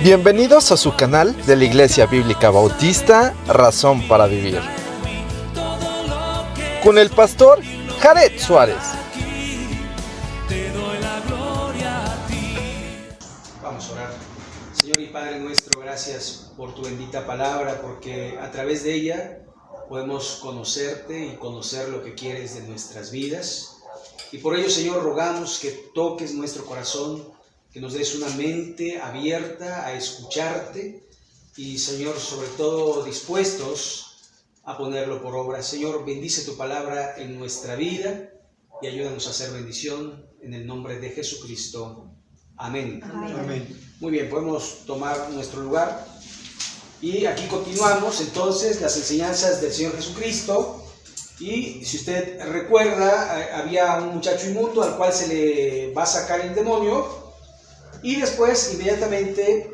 Bienvenidos a su canal de la Iglesia Bíblica Bautista Razón para Vivir, con el pastor Jared Suárez. Vamos a orar. Señor y Padre nuestro, gracias por tu bendita palabra, porque a través de ella podemos conocerte y conocer lo que quieres de nuestras vidas. Y por ello, Señor, rogamos que toques nuestro corazón, que nos des una mente abierta a escucharte y, Señor, sobre todo dispuestos a ponerlo por obra. Señor, bendice tu palabra en nuestra vida y ayúdanos a hacer bendición en el nombre de Jesucristo. Amén. Amén. Muy bien, podemos tomar nuestro lugar y aquí continuamos entonces las enseñanzas del Señor Jesucristo. Y si usted recuerda, había un muchacho inmundo al cual se le va a sacar el demonio. Y después, inmediatamente,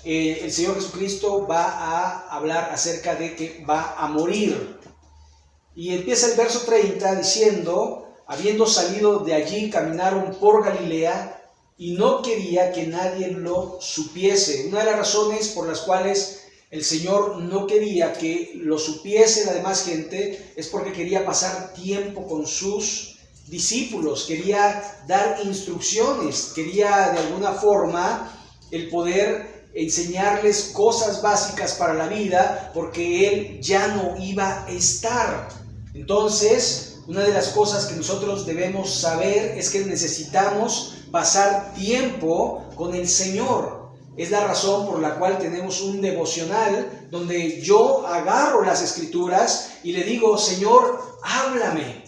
el Señor Jesucristo va a hablar acerca de que va a morir. Y empieza el verso 30 diciendo: habiendo salido de allí, caminaron por Galilea, y no quería que nadie lo supiese. Una de las razones por las cuales el Señor no quería que lo supiese la demás gente es porque quería pasar tiempo con sus discípulos, quería dar instrucciones, quería de alguna forma el poder enseñarles cosas básicas para la vida, porque Él ya no iba a estar. Entonces, una de las cosas que nosotros debemos saber es que necesitamos pasar tiempo con el Señor. Es la razón por la cual tenemos un devocional donde yo agarro las Escrituras y le digo: Señor, háblame.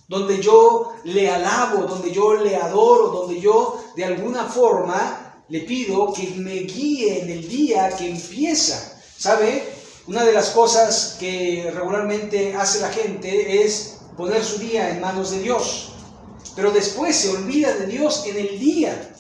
Donde yo le alabo, donde yo le adoro, donde yo de alguna forma le pido que me guíe en el día que empieza. ¿Sabe? Una de las cosas que regularmente hace la gente es poner su día en manos de Dios, pero después se olvida de Dios en el día.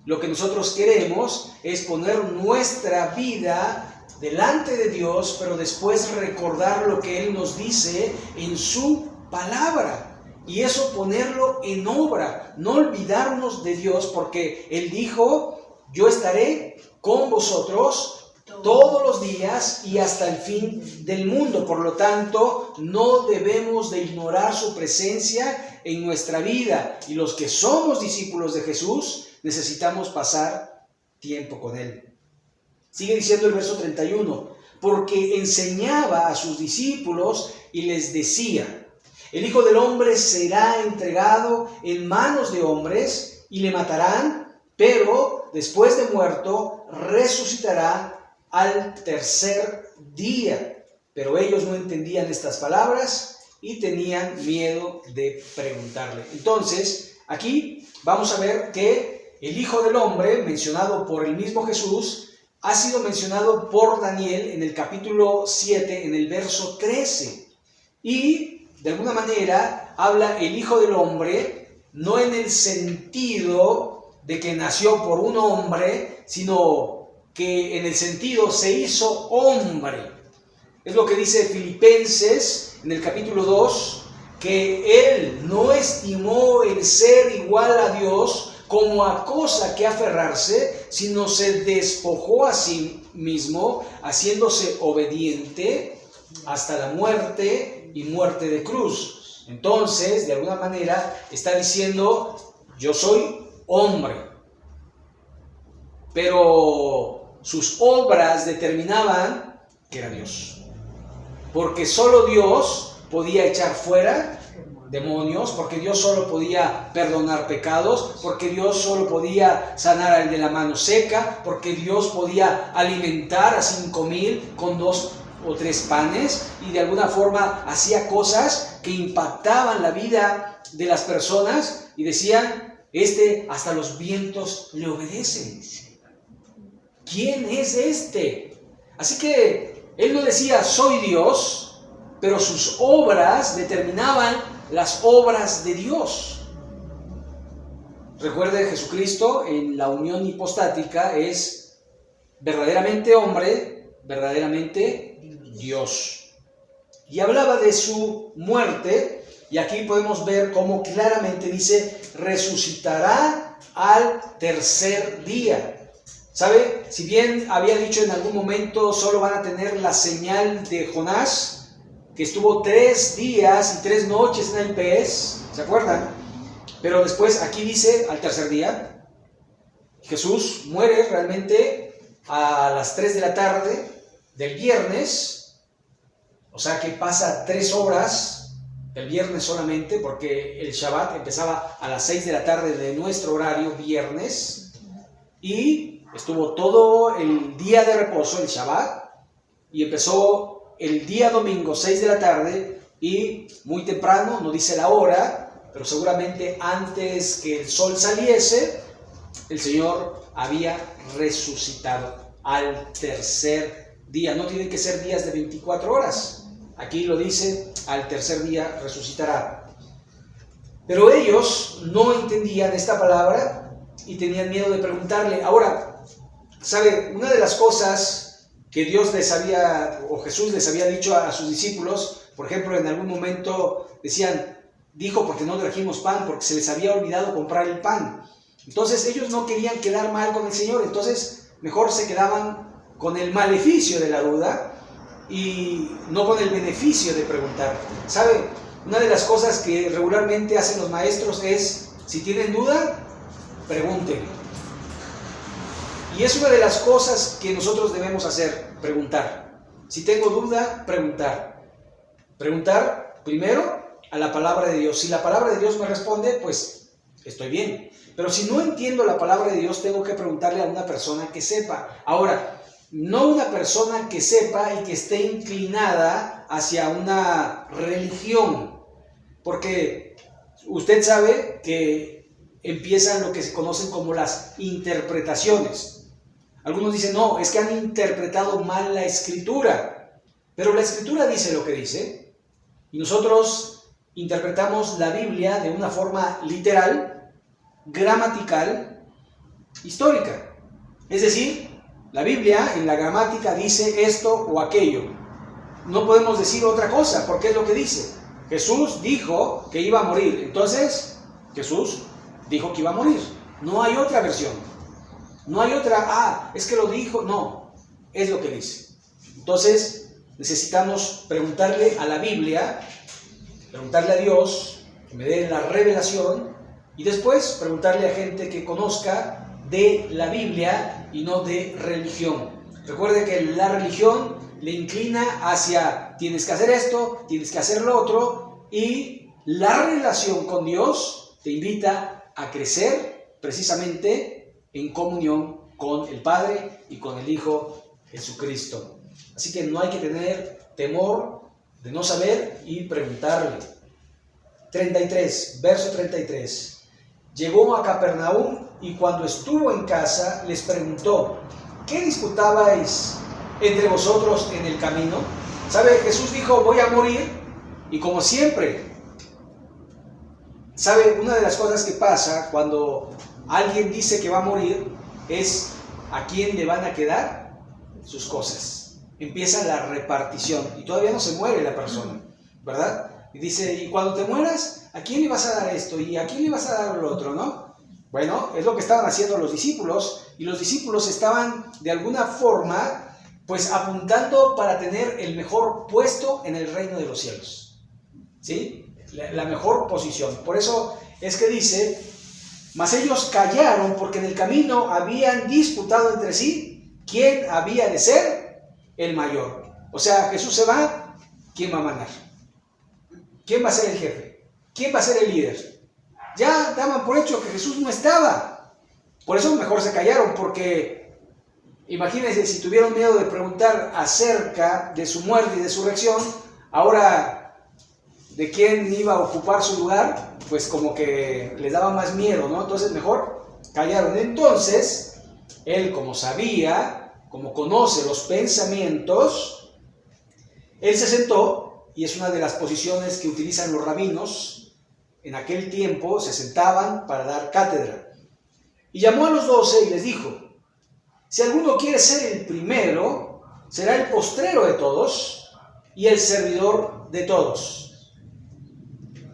Lo que nosotros queremos es poner nuestra vida delante de Dios, pero después recordar lo que Él nos dice en su palabra, y eso ponerlo en obra, no olvidarnos de Dios, porque Él dijo: yo estaré con vosotros todos los días y hasta el fin del mundo. Por lo tanto, no debemos de ignorar su presencia en nuestra vida, y los que somos discípulos de Jesús necesitamos pasar tiempo con Él. Sigue diciendo el verso 31, porque enseñaba a sus discípulos y les decía: el Hijo del Hombre será entregado en manos de hombres y le matarán, pero después de muerto resucitará al tercer día. Pero ellos no entendían estas palabras y tenían miedo de preguntarle. Entonces, aquí vamos a ver que el Hijo del Hombre, mencionado por el mismo Jesús, ha sido mencionado por Daniel en el capítulo 7, en el verso 13. Y de alguna manera habla el Hijo del Hombre, no en el sentido de que nació por un hombre, sino que en el sentido se hizo hombre. Es lo que dice Filipenses en el capítulo 2, que Él no estimó el ser igual a Dios como a cosa que aferrarse, sino se despojó a sí mismo, haciéndose obediente hasta la muerte y muerte de cruz. Entonces, de alguna manera, está diciendo: yo soy hombre. Pero sus obras determinaban que era Dios. Porque solo Dios podía echar fuera demonios, porque Dios solo podía perdonar pecados, porque Dios solo podía sanar al de la mano seca, porque Dios podía alimentar a 5,000 con 2 o 3 panes, y de alguna forma hacía cosas que impactaban la vida de las personas y decían: hasta los vientos le obedecen. ¿Quién es este? Así que Él no decía: soy Dios, pero sus obras determinaban las obras de Dios. Recuerde, Jesucristo en la unión hipostática es verdaderamente hombre, verdaderamente Dios. Y hablaba de su muerte, y aquí podemos ver cómo claramente dice: resucitará al tercer día. ¿Sabe? Si bien había dicho en algún momento solo van a tener la señal de Jonás, que estuvo 3 días y 3 noches en el pez, ¿se acuerdan? Pero después aquí dice al tercer día, Jesús muere realmente a las 3 de la tarde del viernes, o sea que pasa 3 horas el viernes solamente, porque el Shabbat empezaba a las 6 de la tarde de nuestro horario viernes, y estuvo todo el día de reposo, el Shabbat, y empezó el día domingo 6 de la tarde, y muy temprano, no dice la hora, pero seguramente antes que el sol saliese, el Señor había resucitado al tercer día. No tienen que ser días de 24 horas. Aquí lo dice, al tercer día resucitará. Pero ellos no entendían esta palabra y tenían miedo de preguntarle. Ahora, ¿sabe? Una de las cosas que Dios les había, o Jesús les había dicho a sus discípulos, por ejemplo, en algún momento dijo, porque no trajimos pan, porque se les había olvidado comprar el pan. Entonces ellos no querían quedar mal con el Señor, entonces mejor se quedaban con el maleficio de la duda y no con el beneficio de preguntar. ¿Sabe? Una de las cosas que regularmente hacen los maestros es, si tienen duda, pregunten. Y es una de las cosas que nosotros debemos hacer, preguntar. Si tengo duda, preguntar. Preguntar primero a la palabra de Dios. Si la palabra de Dios me responde, pues estoy bien. Pero si no entiendo la palabra de Dios, tengo que preguntarle a una persona que sepa. Ahora, no una persona que sepa y que esté inclinada hacia una religión. Porque usted sabe que empiezan lo que se conocen como las interpretaciones. Algunos dicen, no, es que han interpretado mal la Escritura. Pero la Escritura dice lo que dice. Y nosotros interpretamos la Biblia de una forma literal, gramatical, histórica. Es decir, la Biblia en la gramática dice esto o aquello. No podemos decir otra cosa, porque es lo que dice. Jesús dijo que iba a morir. Entonces, Jesús dijo que iba a morir. No hay otra versión. No hay otra, es que lo dijo. No, es lo que dice. Entonces, necesitamos preguntarle a la Biblia, preguntarle a Dios, que me dé la revelación, y después preguntarle a gente que conozca de la Biblia y no de religión. Recuerde que la religión le inclina hacia tienes que hacer esto, tienes que hacer lo otro, y la relación con Dios te invita a crecer precisamente en comunión con el Padre y con el Hijo Jesucristo. Así que no hay que tener temor de no saber y preguntarle. 33, verso 33. Llegó a Capernaum y cuando estuvo en casa les preguntó, ¿qué disputabais entre vosotros en el camino? ¿Sabe? Jesús dijo, voy a morir, y como siempre, ¿sabe? Una de las cosas que pasa cuando alguien dice que va a morir es a quién le van a quedar sus cosas. Empieza la repartición y todavía no se muere la persona, ¿verdad? Y dice, y cuando te mueras, ¿a quién le vas a dar esto? ¿Y a quién le vas a dar lo otro, no? Bueno, es lo que estaban haciendo los discípulos, y los discípulos estaban de alguna forma pues apuntando para tener el mejor puesto en el reino de los cielos, ¿sí? La mejor posición. Por eso es que dice, mas ellos callaron porque en el camino habían disputado entre sí quién había de ser el mayor. O sea, Jesús se va, ¿quién va a mandar? ¿Quién va a ser el jefe? ¿Quién va a ser el líder? Ya daban por hecho que Jesús no estaba. Por eso mejor se callaron, porque imagínense si tuvieron miedo de preguntar acerca de su muerte y de su resurrección, ahora de quién iba a ocupar su lugar, pues como que les daba más miedo, ¿no? Entonces mejor callaron. Entonces, él como sabía, como conoce los pensamientos, él se sentó. Y es una de las posiciones que utilizan los rabinos. En aquel tiempo se sentaban para dar cátedra. Y llamó a los 12 y les dijo, si alguno quiere ser el primero, será el postrero de todos y el servidor de todos.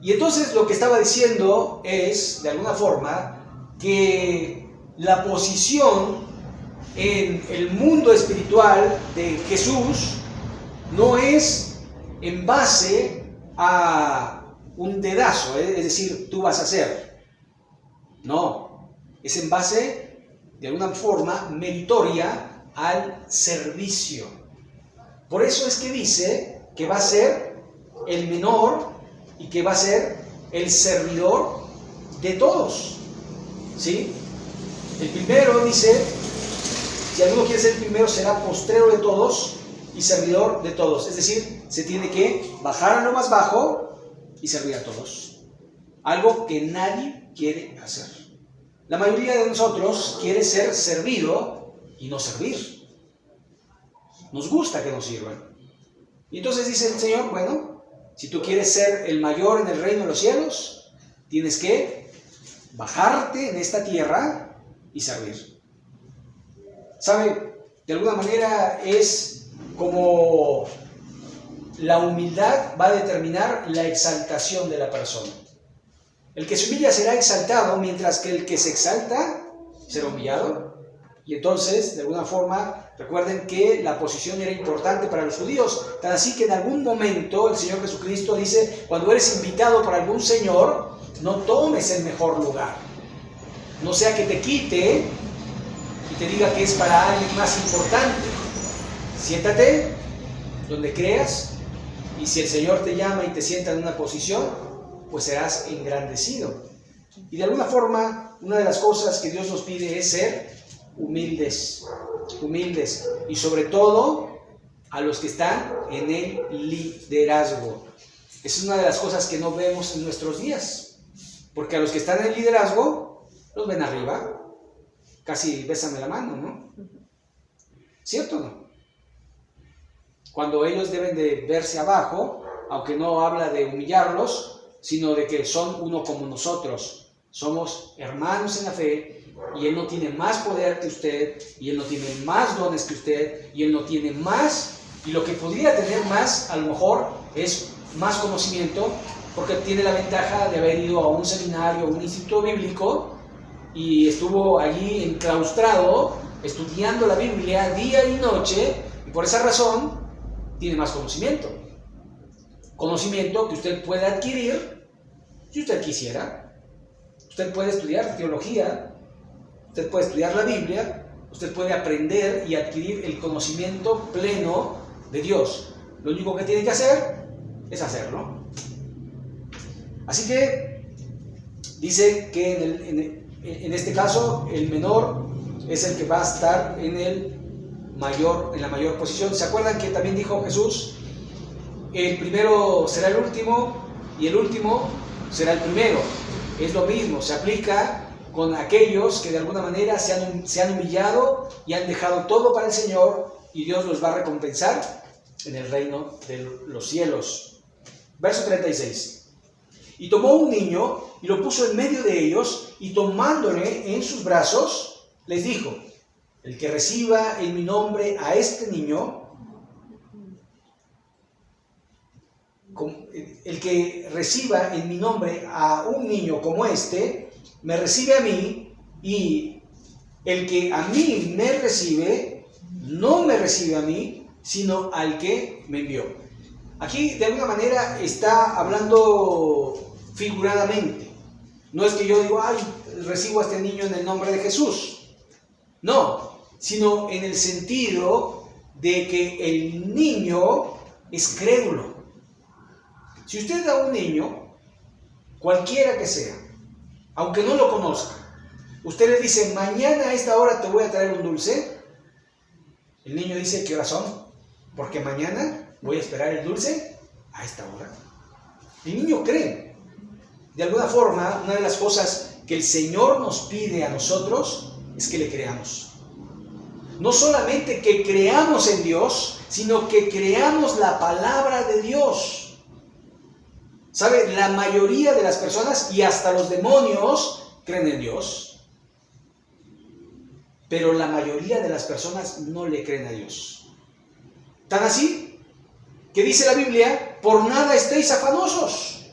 Y entonces lo que estaba diciendo es, de alguna forma, que la posición en el mundo espiritual de Jesús no es en base a un dedazo, es decir, tú vas a hacer. No, es en base, de alguna forma, meritoria al servicio. Por eso es que dice que va a ser el menor y que va a ser el servidor de todos. ¿Sí? El primero dice, si alguno quiere ser el primero, será postrero de todos y servidor de todos. Es decir, se tiene que bajar a lo más bajo y servir a todos. Algo que nadie quiere hacer. La mayoría de nosotros quiere ser servido y no servir. Nos gusta que nos sirvan. Y entonces dice el Señor, bueno, si tú quieres ser el mayor en el reino de los cielos, tienes que bajarte en esta tierra y servir. ¿Sabe? De alguna manera es como la humildad va a determinar la exaltación de la persona. El que se humilla será exaltado, mientras que el que se exalta será humillado. Y entonces, de alguna forma, recuerden que la posición era importante para los judíos. Tan así que en algún momento el Señor Jesucristo dice, cuando eres invitado por algún señor, no tomes el mejor lugar. No sea que te quite y te diga que es para alguien más importante. Siéntate donde creas, y si el Señor te llama y te sienta en una posición, pues serás engrandecido. Y de alguna forma, una de las cosas que Dios nos pide es ser humildes, y sobre todo a los que están en el liderazgo. Es una de las cosas que no vemos en nuestros días, porque a los que están en el liderazgo los ven arriba, casi bésame la mano, ¿no? ¿Cierto o no? Cuando ellos deben de verse abajo, aunque no habla de humillarlos, sino de que son uno como nosotros, somos hermanos en la fe, y Él no tiene más poder que usted, y Él no tiene más dones que usted, y Él no tiene más, y lo que podría tener más, a lo mejor, es más conocimiento, porque tiene la ventaja de haber ido a un seminario, a un instituto bíblico, y estuvo allí enclaustrado, estudiando la Biblia día y noche, y por esa razón tiene más conocimiento. Conocimiento que usted puede adquirir si usted quisiera. Usted puede estudiar teología, usted puede estudiar la Biblia, usted puede aprender y adquirir el conocimiento pleno de Dios. Lo único que tiene que hacer es hacerlo. Así que dice que en este caso el menor es el que va a estar en la mayor posición. ¿Se acuerdan que también dijo Jesús? El primero será el último y el último será el primero. Es lo mismo, se aplica con aquellos que de alguna manera se han humillado y han dejado todo para el Señor, y Dios los va a recompensar en el reino de los cielos. Verso 36. Y tomó un niño y lo puso en medio de ellos, y tomándole en sus brazos, les dijo: el que reciba en mi nombre a este niño, el que reciba en mi nombre a un niño como este, me recibe a mí, y el que a mí me recibe, no me recibe a mí, sino al que me envió. Aquí de alguna manera está hablando figuradamente. No es que yo digo, ay, recibo a este niño en el nombre de Jesús. No, sino en el sentido de que el niño es crédulo. Si usted da a un niño, cualquiera que sea, aunque no lo conozca, usted le dice, mañana a esta hora te voy a traer un dulce, el niño dice, ¿qué hora son? Porque mañana voy a esperar el dulce a esta hora. El niño cree. De alguna forma, una de las cosas que el Señor nos pide a nosotros es que le creamos. No solamente que creamos en Dios, sino que creamos la palabra de Dios. ¿Sabe? La mayoría de las personas, y hasta los demonios, creen en Dios. Pero la mayoría de las personas no le creen a Dios. Tan así que dice la Biblia, por nada estéis afanosos.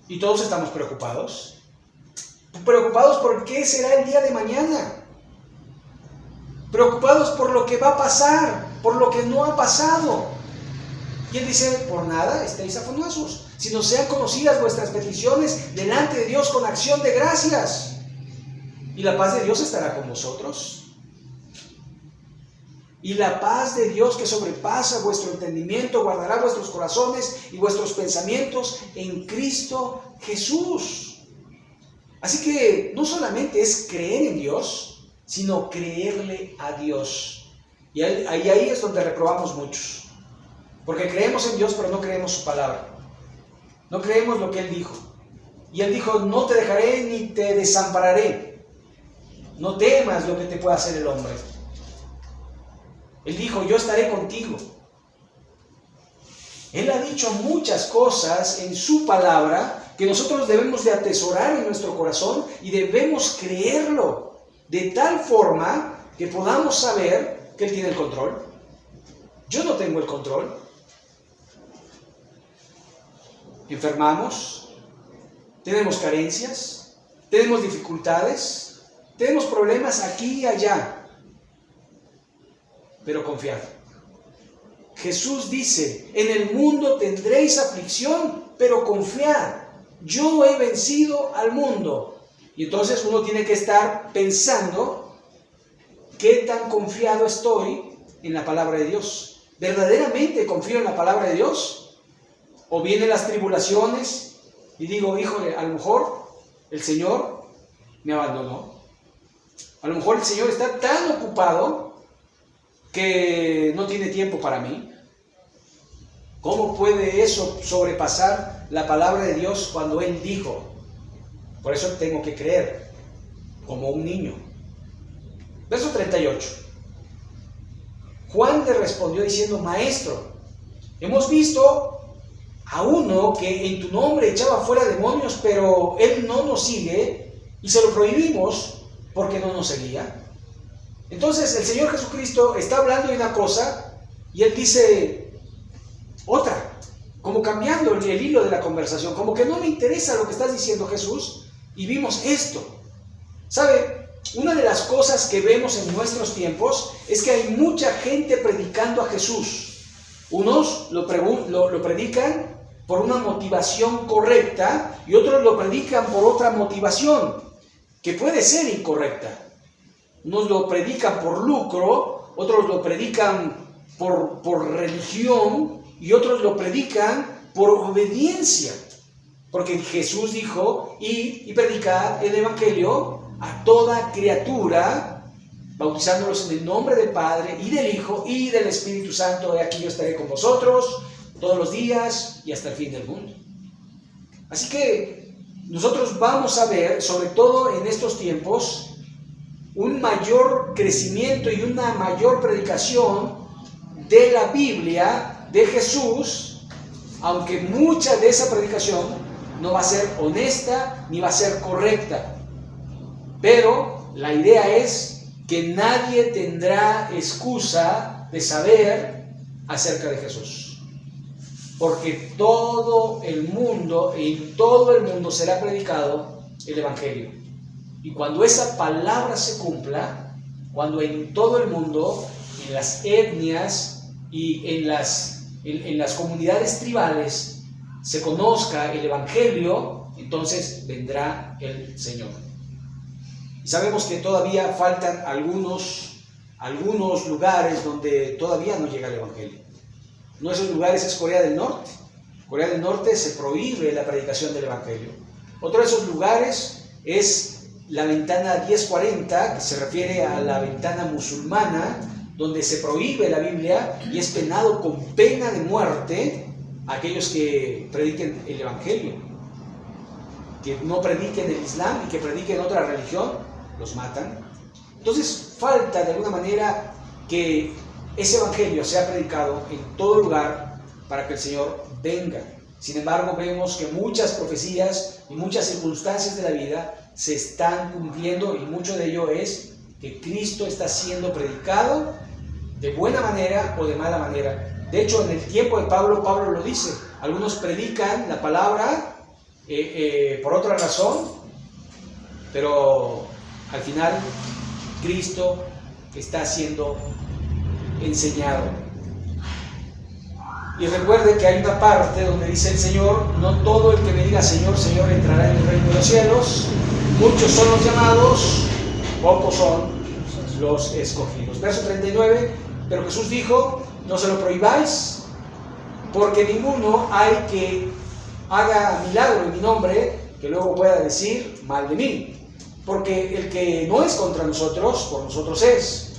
Y todos estamos preocupados. Preocupados por qué será el día de mañana. preocupados por lo que va a pasar, por lo que no ha pasado. Y Él dice, por nada estéis afanosos, sino sean conocidas vuestras peticiones delante de Dios con acción de gracias. Y la paz de Dios estará con vosotros. Y la paz de Dios que sobrepasa vuestro entendimiento guardará vuestros corazones y vuestros pensamientos en Cristo Jesús. Así que no solamente es creer en Dios, sino creerle a Dios. Y ahí es donde reprobamos muchos. Porque creemos en Dios, pero no creemos su palabra. No creemos lo que Él dijo. Y Él dijo, no te dejaré ni te desampararé. No temas lo que te pueda hacer el hombre. Él dijo, yo estaré contigo. Él ha dicho muchas cosas en su palabra que nosotros debemos de atesorar en nuestro corazón y debemos creerlo de tal forma que podamos saber que Él tiene el control. Yo no tengo el control. Enfermamos, tenemos carencias, tenemos dificultades, tenemos problemas aquí y allá. Pero confiad. Jesús dice, en el mundo tendréis aflicción, pero confiad, yo he vencido al mundo. Y entonces uno tiene que estar pensando, ¿qué tan confiado estoy en la palabra de Dios? ¿Verdaderamente confío en la palabra de Dios? ¿O vienen las tribulaciones y digo, híjole, a lo mejor el Señor me abandonó? A lo mejor el Señor está tan ocupado que no tiene tiempo para mí. ¿Cómo puede eso sobrepasar la palabra de Dios cuando Él dijo? Por eso tengo que creer, como un niño. Verso 38. Juan le respondió diciendo, Maestro, hemos visto a uno que en tu nombre echaba fuera demonios, pero Él no nos sigue y se lo prohibimos porque no nos seguía. Entonces el Señor Jesucristo está hablando de una cosa y Él dice otra, como cambiando el hilo de la conversación, como que no me interesa lo que estás diciendo, Jesús, y vimos esto. ¿Sabe? Una de las cosas que vemos en nuestros tiempos es que hay mucha gente predicando a Jesús. Unos lo predican por una motivación correcta y otros lo predican por otra motivación que puede ser incorrecta. Unos lo predican por lucro, otros lo predican por religión y otros lo predican por obediencia. Porque Jesús dijo, id y predicad el Evangelio a toda criatura, bautizándolos en el nombre del Padre y del Hijo y del Espíritu Santo. He aquí yo estaré con vosotros todos los días y hasta el fin del mundo. Así que nosotros vamos a ver, sobre todo en estos tiempos, un mayor crecimiento y una mayor predicación de la Biblia, de Jesús, aunque mucha de esa predicación no va a ser honesta ni va a ser correcta. Pero la idea es que nadie tendrá excusa de saber acerca de Jesús. Porque todo el mundo, en todo el mundo será predicado el Evangelio. Y cuando esa palabra se cumpla, cuando en todo el mundo, en las etnias y en las comunidades tribales se conozca el Evangelio, entonces vendrá el Señor. Y sabemos que todavía faltan algunos lugares donde todavía no llega el Evangelio. Uno de esos lugares es Corea del Norte. Corea del Norte se prohíbe la predicación del Evangelio. Otro de esos lugares es la ventana 1040, que se refiere a la ventana musulmana, donde se prohíbe la Biblia y es penado con pena de muerte a aquellos que prediquen el Evangelio. Que no prediquen el Islam y que prediquen otra religión, los matan. Entonces falta de alguna manera que ese Evangelio sea predicado en todo lugar para que el Señor venga. Sin embargo, vemos que muchas profecías y muchas circunstancias de la vida se están cumpliendo y mucho de ello es que Cristo está siendo predicado de buena manera o de mala manera. De hecho, en el tiempo de Pablo lo dice. Algunos predican la palabra por otra razón, pero al final Cristo está siendo enseñado. Y recuerde que hay una parte donde dice el Señor: no todo el que me diga Señor, Señor entrará en el reino de los cielos. Muchos son los llamados, pocos son los escogidos. Verso 39, pero Jesús dijo: no se lo prohibáis, porque ninguno hay que haga milagro en mi nombre que luego pueda decir mal de mí. Porque el que no es contra nosotros, por nosotros es.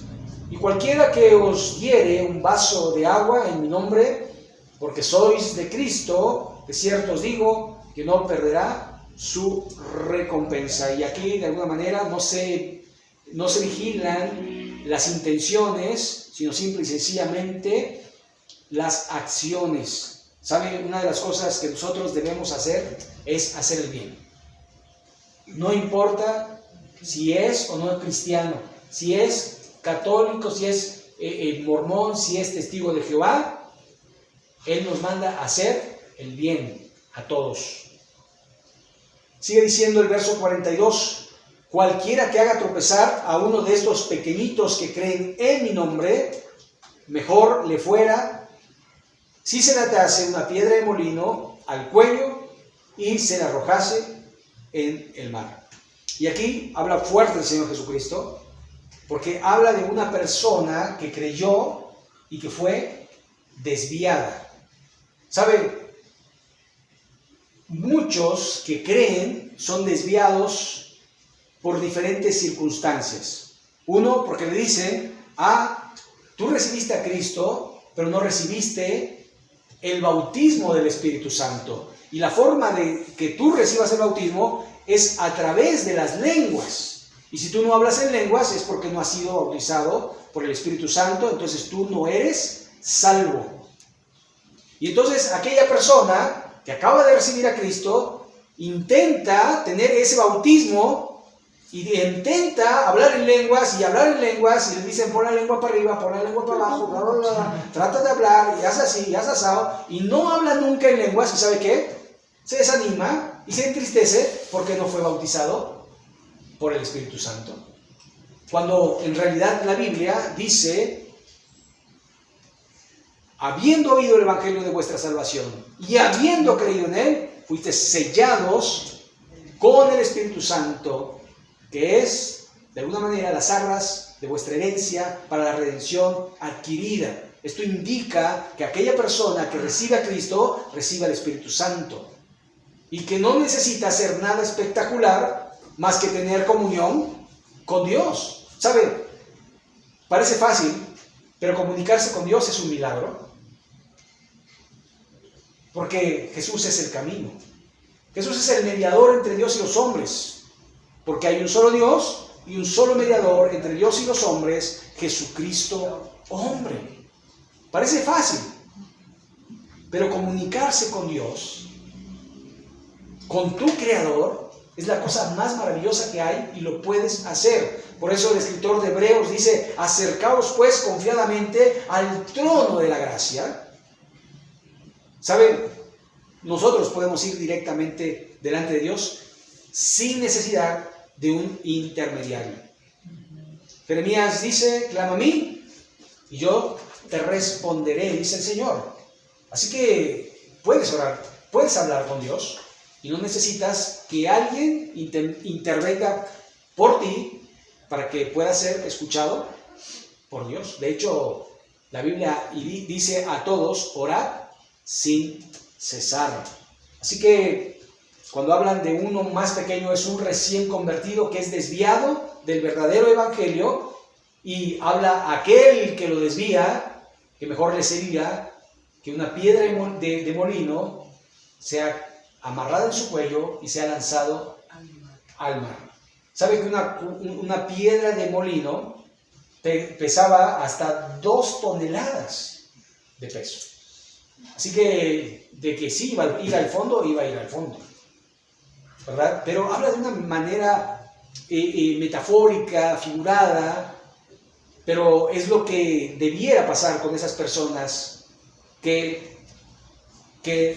Y cualquiera que os diere un vaso de agua en mi nombre, porque sois de Cristo, de cierto os digo que no perderá su recompensa. Y aquí de alguna manera no se vigilan las intenciones, sino simple y sencillamente las acciones. ¿Sabe? Una de las cosas que nosotros debemos hacer es hacer el bien. No importa si es o no es cristiano, si es católico, si es mormón, si es testigo de Jehová. Él nos manda a hacer el bien a todos. Sigue diciendo el verso 42: cualquiera que haga tropezar a uno de estos pequeñitos que creen en mi nombre, mejor le fuera si se le atase una piedra de molino al cuello y se la arrojase en el mar. Y aquí habla fuerte el Señor Jesucristo, porque habla de una persona que creyó y que fue desviada. ¿Sabe? Muchos que creen son desviados por diferentes circunstancias. Uno, porque le dicen: tú recibiste a Cristo, pero no recibiste el bautismo del Espíritu Santo. Y la forma de que tú recibas el bautismo es a través de las lenguas. Y si tú no hablas en lenguas es porque no has sido bautizado por el Espíritu Santo, entonces tú no eres salvo. Y entonces aquella persona que acaba de recibir a Cristo intenta tener ese bautismo y intenta hablar en lenguas, y le dicen: pon la lengua para arriba, pon la lengua para abajo, bla, bla, bla. Trata de hablar, y haz así, y haz asado, y no habla nunca en lenguas. ¿Y sabe qué? Se desanima y se entristece porque no fue bautizado por el Espíritu Santo. Cuando en realidad la Biblia dice: habiendo oído el Evangelio de vuestra salvación y habiendo creído en él, fuiste sellados con el Espíritu Santo, que es, de alguna manera, las arras de vuestra herencia para la redención adquirida. Esto indica que aquella persona que recibe a Cristo, recibe al Espíritu Santo. Y que no necesita hacer nada espectacular más que tener comunión con Dios. ¿Sabe? Parece fácil, pero comunicarse con Dios es un milagro. Porque Jesús es el camino. Jesús es el mediador entre Dios y los hombres. Porque hay un solo Dios y un solo mediador entre Dios y los hombres, Jesucristo hombre. Parece fácil, pero comunicarse con Dios, con tu Creador, es la cosa más maravillosa que hay y lo puedes hacer. Por eso el escritor de Hebreos dice: acercaos pues confiadamente al trono de la gracia. ¿Saben? Nosotros podemos ir directamente delante de Dios sin necesidad de un intermediario. Jeremías dice: clama a mí y yo te responderé, dice el Señor. Así que puedes orar, puedes hablar con Dios y no necesitas que alguien intervenga por ti para que puedas ser escuchado por Dios. De hecho, la Biblia dice a todos: orad sin cesar. Así que cuando hablan de uno más pequeño, es un recién convertido que es desviado del verdadero evangelio, y habla aquel que lo desvía, que mejor le sería que una piedra de molino sea amarrada en su cuello y sea lanzado al mar. ¿Sabe que una piedra de molino pesaba hasta 2 toneladas de peso? Así que de que sí iba a ir al fondo, iba a ir al fondo, ¿verdad? Pero habla de una manera metafórica, figurada, pero es lo que debiera pasar con esas personas que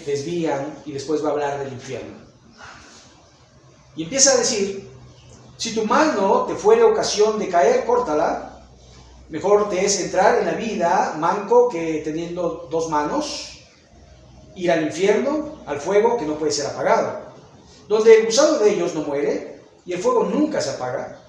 desvían, y después va a hablar del infierno. Y empieza a decir: si tu mano te fuere ocasión de caer, córtala, Mejor te es entrar en la vida manco que teniendo dos manos, ir al infierno, al fuego que no puede ser apagado, donde el gusano de ellos no muere y el fuego nunca se apaga.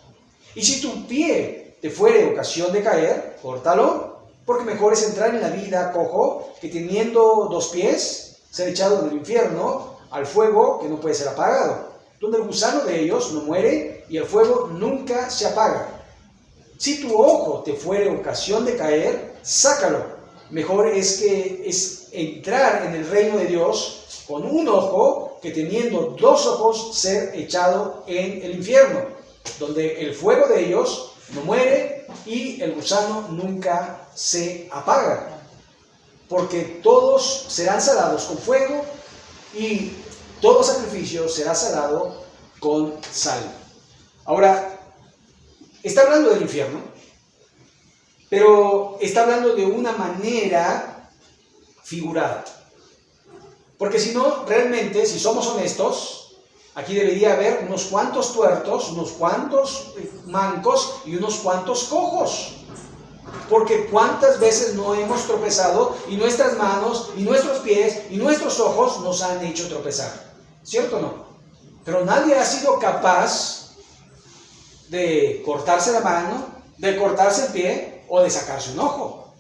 Y si tu pie te fuere ocasión de caer, córtalo, porque mejor es entrar en la vida cojo que teniendo dos pies, ser echado en el infierno, al fuego que no puede ser apagado, donde el gusano de ellos no muere y el fuego nunca se apaga. Si tu ojo te fuere ocasión de caer, sácalo. Mejor es entrar en el reino de Dios con un ojo que teniendo dos ojos ser echado en el infierno, donde el fuego de ellos no muere y el gusano nunca se apaga. Porque todos serán salados con fuego y todo sacrificio será salado con sal. Ahora, está hablando del infierno, pero está hablando de una manera figurada. Porque si no, realmente, si somos honestos, aquí debería haber unos cuantos tuertos, unos cuantos mancos y unos cuantos cojos. Porque cuántas veces no hemos tropezado y nuestras manos y nuestros pies y nuestros ojos nos han hecho tropezar. ¿Cierto o no? Pero nadie ha sido capaz de cortarse la mano, de cortarse el pie o de sacarse un ojo.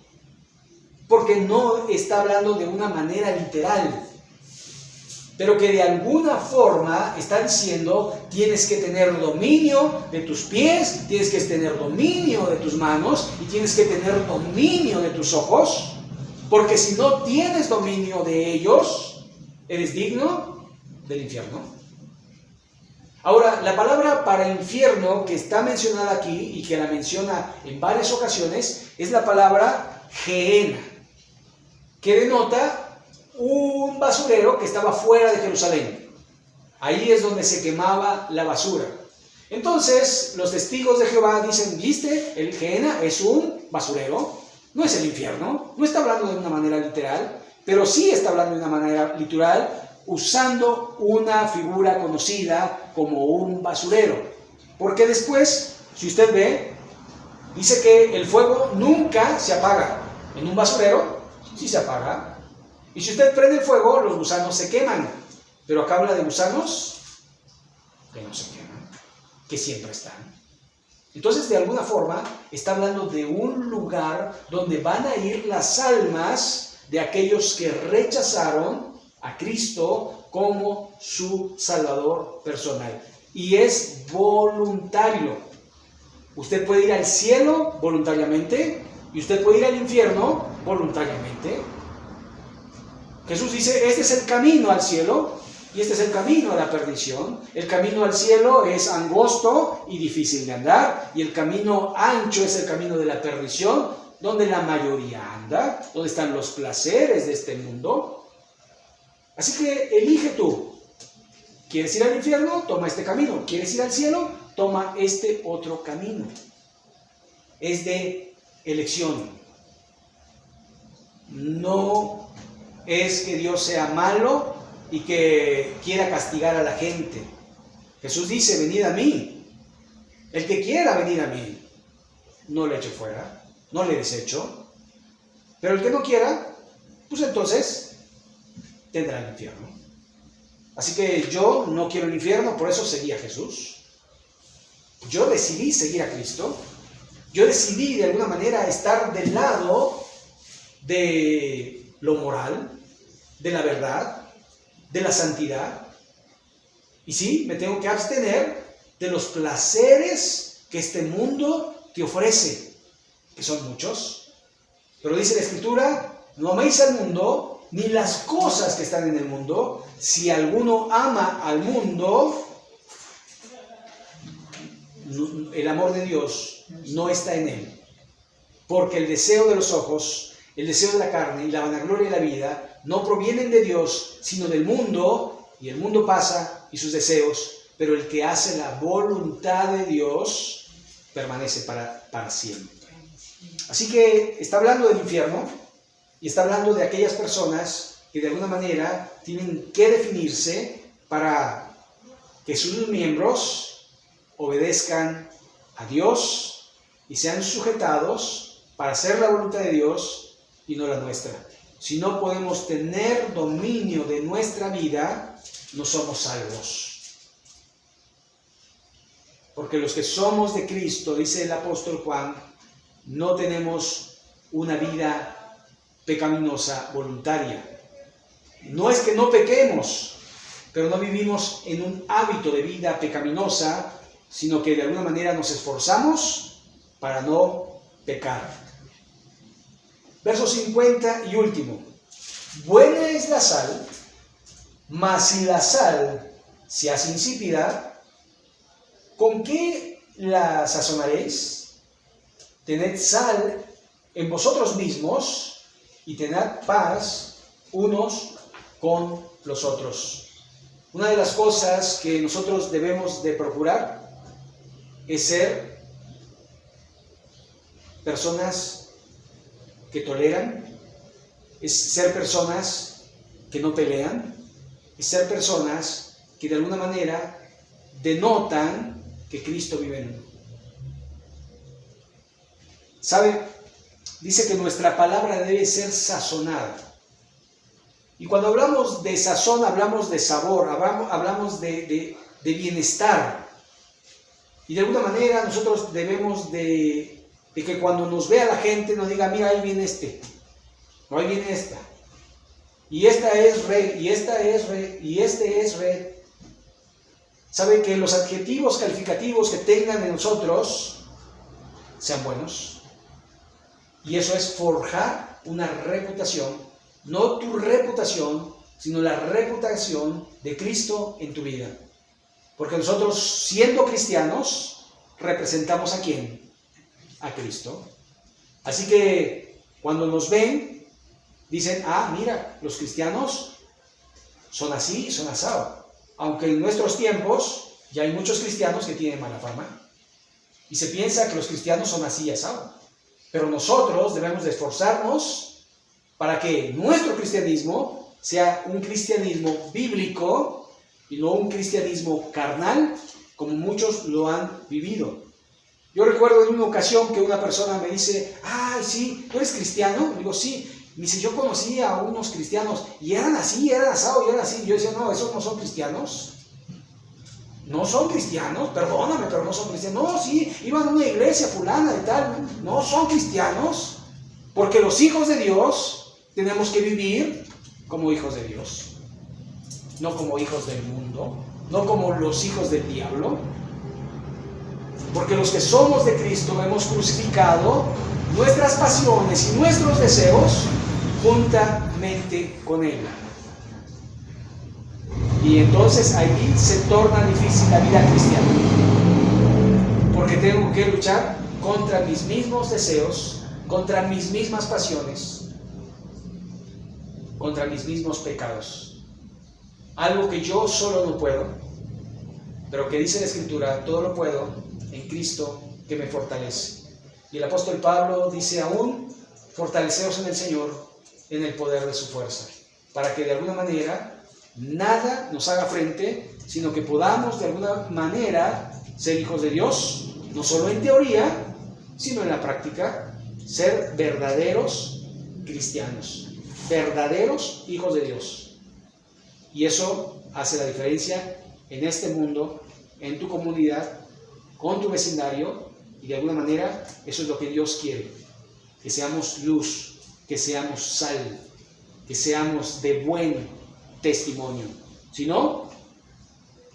Porque no está hablando de una manera literal, pero que de alguna forma está diciendo tienes que tener dominio de tus pies, tienes que tener dominio de tus manos y tienes que tener dominio de tus ojos, porque si no tienes dominio de ellos, eres digno del infierno. Ahora, la palabra para infierno que está mencionada aquí y que la menciona en varias ocasiones es la palabra Gehenna, que denota un basurero que estaba fuera de Jerusalén. Ahí es donde se quemaba la basura. Entonces, los testigos de Jehová dicen, ¿viste? El Gehenna es un basurero, no es el infierno. No está hablando de una manera literal, pero sí está hablando de una manera literal, usando una figura conocida como un basurero. Porque después, si usted ve, dice que el fuego nunca se apaga. En un basurero sí se apaga. Y si usted prende el fuego, los gusanos se queman. Pero acá habla de gusanos que no se queman, que siempre están. Entonces, de alguna forma, está hablando de un lugar donde van a ir las almas de aquellos que rechazaron a Cristo como su Salvador personal. Y es voluntario. Usted puede ir al cielo voluntariamente y usted puede ir al infierno voluntariamente. Jesús dice, este es el camino al cielo y este es el camino a la perdición. El camino al cielo es angosto y difícil de andar, y el camino ancho es el camino de la perdición, donde la mayoría anda, donde están los placeres de este mundo. Así que elige tú. ¿Quieres ir al infierno? Toma este camino. ¿Quieres ir al cielo? Toma este otro camino. Es de elección. No es que Dios sea malo y que quiera castigar a la gente. Jesús dice, venid a mí. El que quiera venir a mí, no le eche fuera, no le desecho. Pero el que no quiera, pues entonces tendrá el infierno. Así que yo no quiero el infierno, por eso seguí a Jesús. Yo decidí seguir a Cristo. Yo decidí de alguna manera estar del lado de lo moral, de la verdad, de la santidad. Y sí, me tengo que abstener de los placeres que este mundo te ofrece, que son muchos. Pero dice la Escritura, no améis al mundo, ni las cosas que están en el mundo. Si alguno ama al mundo, el amor de Dios no está en él. Porque el deseo de los ojos, el deseo de la carne y la vanagloria de la vida no provienen de Dios, sino del mundo, y el mundo pasa y sus deseos, pero el que hace la voluntad de Dios permanece para siempre. Así que está hablando del infierno y está hablando de aquellas personas que de alguna manera tienen que definirse para que sus miembros obedezcan a Dios y sean sujetados para hacer la voluntad de Dios y no la nuestra. Si no podemos tener dominio de nuestra vida, no somos salvos. Porque los que somos de Cristo, dice el apóstol Juan, no tenemos una vida pecaminosa voluntaria. No es que no pequemos, pero no vivimos en un hábito de vida pecaminosa, sino que de alguna manera nos esforzamos para no pecar. Verso 50 y último. Buena es la sal, mas si la sal se hace insípida, ¿con qué la sazonaréis? Tened sal en vosotros mismos y tened paz unos con los otros. Una de las cosas que nosotros debemos de procurar es ser personas que toleran, es ser personas que no pelean, es ser personas que de alguna manera denotan que Cristo vive en uno. ¿Sabe? Dice que nuestra palabra debe ser sazonada. Y cuando hablamos de sazón, hablamos de sabor, hablamos de bienestar. Y de alguna manera nosotros debemos de que cuando nos vea la gente nos diga, mira, ahí viene este, o ahí viene esta. Y esta es rey, y esta es rey, y este es rey. ¿Sabe? Que los adjetivos calificativos que tengan en nosotros sean buenos. Y eso es forjar una reputación, no tu reputación, sino la reputación de Cristo en tu vida. Porque nosotros, siendo cristianos, representamos ¿a quién? A Cristo. Así que cuando nos ven, dicen, ah, mira, los cristianos son así, son asados. Aunque en nuestros tiempos ya hay muchos cristianos que tienen mala fama. Y se piensa que los cristianos son así, asados. Pero nosotros debemos de esforzarnos para que nuestro cristianismo sea un cristianismo bíblico y no un cristianismo carnal, como muchos lo han vivido. Yo recuerdo en una ocasión que una persona me dice, ay, sí, ¿tú eres cristiano? Digo, sí. Me dice, yo conocí a unos cristianos y eran así, eran asados y eran así. Yo decía, no, esos no son cristianos. No son cristianos, perdóname, pero no son cristianos. No, sí, iban a una iglesia fulana y tal. No son cristianos. Porque los hijos de Dios tenemos que vivir como hijos de Dios. No como hijos del mundo, no como los hijos del diablo. Porque los que somos de Cristo hemos crucificado nuestras pasiones y nuestros deseos juntamente con Él. Y entonces ahí se torna difícil la vida cristiana. Porque tengo que luchar contra mis mismos deseos, contra mis mismas pasiones, contra mis mismos pecados. Algo que yo solo no puedo, pero que dice la Escritura, todo lo puedo en Cristo que me fortalece. Y el apóstol Pablo dice aún, fortaleceos en el Señor, en el poder de su fuerza, para que de alguna manera nada nos haga frente, sino que podamos de alguna manera ser hijos de Dios, no solo en teoría, sino en la práctica, ser verdaderos cristianos, verdaderos hijos de Dios. Y eso hace la diferencia en este mundo, en tu comunidad, con tu vecindario, y de alguna manera eso es lo que Dios quiere, que seamos luz, que seamos sal, que seamos de buen testimonio. Si no,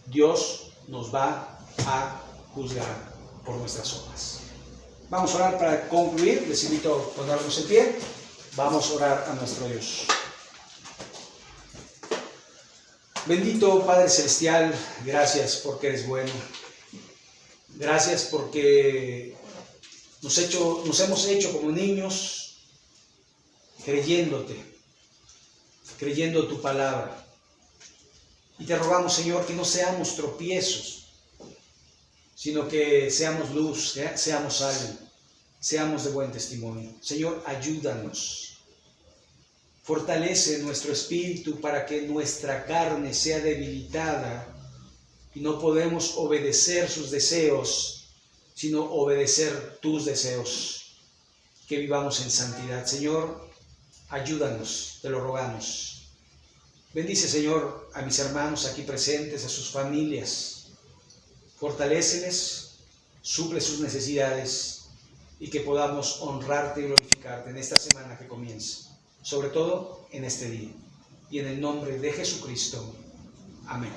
Dios nos va a juzgar por nuestras obras. Vamos a orar para concluir. Les invito a ponernos en pie. Vamos a orar a nuestro Dios. Bendito Padre Celestial, gracias porque eres bueno. Gracias porque nos hemos hecho como niños creyéndote, creyendo tu palabra. Y te rogamos, Señor, que no seamos tropiezos, sino que seamos luz, seamos sal, seamos de buen testimonio. Señor, ayúdanos. Fortalece nuestro espíritu para que nuestra carne sea debilitada y no podemos obedecer sus deseos, sino obedecer tus deseos. que vivamos en santidad. Señor, ayúdanos, te lo rogamos. Bendice, Señor, a mis hermanos aquí presentes, a sus familias. Fortaléceles, suple sus necesidades y que podamos honrarte y glorificarte en esta semana que comienza, sobre todo en este día. Y en el nombre de Jesucristo. Amén.